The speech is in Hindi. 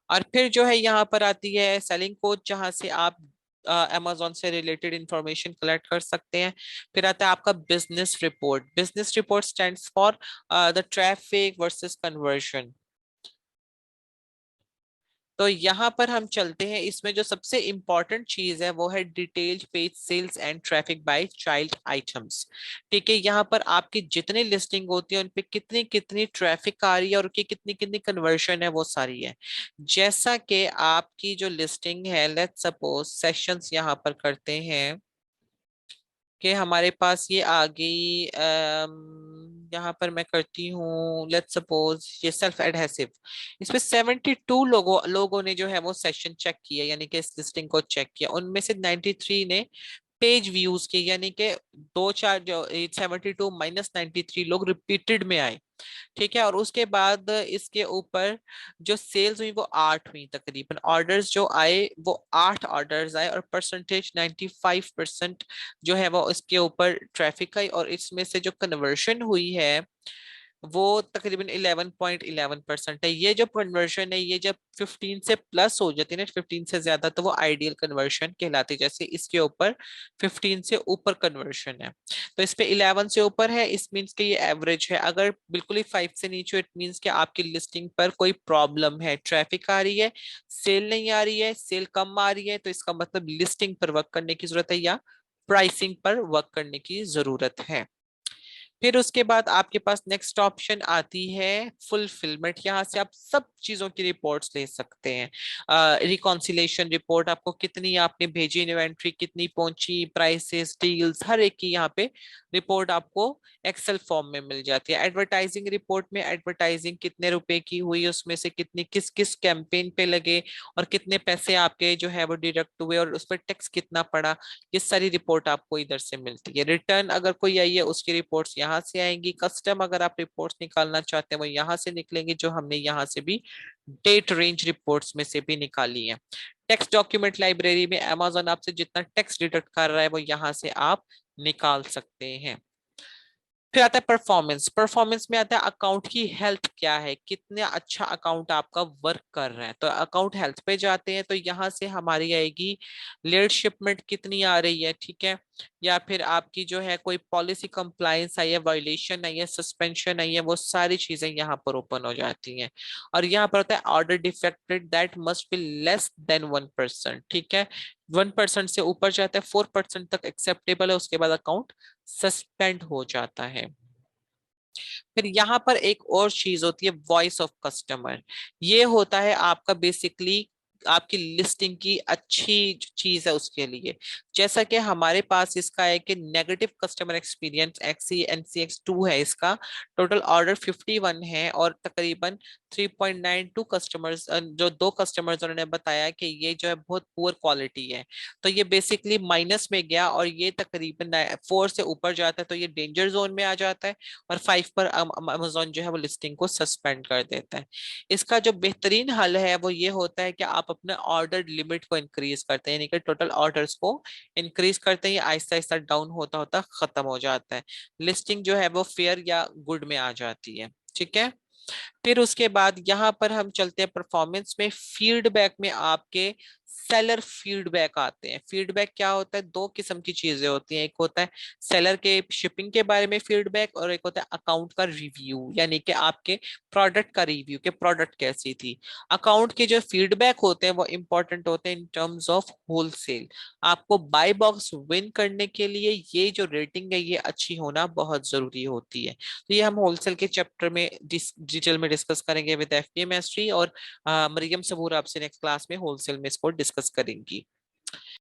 और फिर जो है यहाँ पर आती है सेलिंग कोच, जहां से आप अमेजोन से रिलेटेड इंफॉर्मेशन कलेक्ट कर सकते हैं। फिर आता है आपका business report. Business report stands for the traffic versus conversion. तो यहाँ पर हम चलते हैं, इसमें जो सबसे इंपॉर्टेंट चीज है वो है detailed page sales and traffic by child items. ठीक है, यहाँ पर आपकी जितनी लिस्टिंग होती है उन पे कितनी कितनी ट्रैफिक आ रही है और उनकी कितनी कितनी कन्वर्शन है वो सारी है। जैसा कि आपकी जो लिस्टिंग है, लेट्स सपोज सेशंस यहाँ पर करते हैं कि हमारे पास ये आ गई, यहाँ पर मैं करती हूँ लेट्स सपोज ये सेल्फ एडहेसिव। इसमें 72 लोगों ने जो है वो सेशन चेक किया, यानी कि इस लिस्टिंग को चेक किया। उनमें से 93 ने पेज व्यूज के, यानी कि दो चार जो 72 माइनस 93 लोग रिपीटेड में आए। ठीक है, और उसके बाद इसके ऊपर जो सेल्स हुई वो 8 हुई, तकरीबन ऑर्डर्स जो आए वो 8 ऑर्डर्स आए, और परसेंटेज 95% जो है वो इसके ऊपर ट्रैफिक आई। और इसमें से जो कन्वर्शन हुई है वो तकरीबन 11.11% है। ये जो कन्वर्शन है ये जब 15 से प्लस हो जाती है ना, 15 से ज्यादा, तो वो आइडियल कन्वर्शन कहलाती है। जैसे इसके ऊपर 15 से ऊपर कन्वर्शन है तो इस पे 11 से ऊपर है, इस मीन्स के ये एवरेज है। अगर बिल्कुल ही 5 से नीचे, इट मीन्स कि आपकी लिस्टिंग पर कोई प्रॉब्लम है, ट्रैफिक आ रही है, सेल नहीं आ रही है, सेल कम आ रही है, तो इसका मतलब लिस्टिंग पर वर्क करने की जरूरत है या प्राइसिंग पर वर्क करने की जरूरत है। फिर उसके बाद आपके पास नेक्स्ट ऑप्शन आती है फुलफिलमेंट। यहाँ से आप सब चीजों की रिपोर्ट्स ले सकते हैं। रिकॉन्सिलेशन रिपोर्ट, आपको कितनी आपने भेजी इन्वेंट्री, कितनी पहुंची, प्राइसेस, डील्स, हर एक की यहाँ पे रिपोर्ट आपको एक्सेल फॉर्म में मिल जाती है। एडवर्टाइजिंग रिपोर्ट में एडवर्टाइजिंग कितने रुपए की हुई, उसमें से कितनी किस किस कैंपेन पे लगे, और कितने पैसे आपके जो है वो डिडक्ट हुए, और उस पर टैक्स कितना पड़ा, ये सारी रिपोर्ट आपको इधर से मिलती है। रिटर्न अगर कोई आई है उसकी रिपोर्ट्स यहाँ से आएंगी। कस्टम अगर आप रिपोर्ट्स निकालना चाहते हैं वो यहाँ से निकलेंगे, जो हमने यहाँ से भी डेट रेंज रिपोर्ट्स में से भी निकाली है। टेक्स्ट डॉक्यूमेंट लाइब्रेरी में अमेजोन आपसे जितना टेक्स्ट डिडक्ट कर रहा है वो यहाँ से आप निकाल सकते हैं। फिर आता है परफॉर्मेंस। परफॉर्मेंस में आता है अकाउंट की हेल्थ क्या है, कितना अच्छा अकाउंट आपका वर्क कर रहा है। तो अकाउंट हेल्थ पे जाते हैं तो यहाँ से हमारी आएगी लेट शिपमेंट कितनी आ रही है, ठीक है, या फिर आपकी जो है कोई पॉलिसी कंप्लायंस आई है, वायलेशन आई है, सस्पेंशन आई है, वो सारी चीजें यहाँ पर ओपन हो जाती हैं। और यहाँ पर होता है order defected that must be less than 1%। ठीक है, 1% से ऊपर जाता है, 4% तक एक्सेप्टेबल है, उसके बाद अकाउंट सस्पेंड हो जाता है। फिर यहाँ पर एक और चीज होती है वॉइस ऑफ कस्टमर। ये होता है आपका बेसिकली आपकी लिस्टिंग की अच्छी चीज है उसके लिए। जैसा कि हमारे पास इसका है कि नेगेटिव कस्टमर एक्सपीरियंस एक्सी एनसीएक्स 2 है, इसका टोटल ऑर्डर 51 है, और तकरीबन 3.92 कस्टमर्स, जो दो कस्टमर्स उन्होंने बताया कि ये जो है बहुत पुअर क्वालिटी है। तो ये बेसिकली माइनस में गया, और ये तकरीबन 4 से ऊपर जाता है तो ये डेंजर जोन में आ जाता है, और 5 पर अमेजोन जो है वो लिस्टिंग को सस्पेंड कर देता है। इसका जो बेहतरीन हल है वो ये होता है कि आप अपने ऑर्डर लिमिट को इंक्रीज करते हैं, यानी कि टोटल ऑर्डर्स को इंक्रीज करते हैं, ये आहिस्ता आहिस्ता डाउन होता होता खत्म हो जाता है। लिस्टिंग जो है वो फेयर या गुड में आ जाती है। ठीक है, फिर उसके बाद यहाँ पर हम चलते हैं परफॉर्मेंस में। फीडबैक में आपके सेलर फीडबैक आते हैं। फीडबैक क्या होता है, दो किस्म की चीजें होती हैं, एक होता है सेलर के शिपिंग के बारे में फीडबैक, और एक होता है अकाउंट का रिव्यू, यानी कि आपके प्रोडक्ट का रिव्यू कि प्रोडक्ट कैसी थी। अकाउंट के जो फीडबैक होते हैं वो इंपॉर्टेंट होते हैं इन टर्म्स ऑफ होलसेल। आपको बाय बॉक्स विन करने के लिए ये जो रेटिंग है ये अच्छी होना बहुत जरूरी होती है। तो ये हम होलसेल के चैप्टर में डिटेल में डिस्कस करेंगे विद एफपीए मास्टरी, और मरियम सबूर आपसे नेक्स्ट क्लास में होलसेल में इसको डिस्कस करेंगी।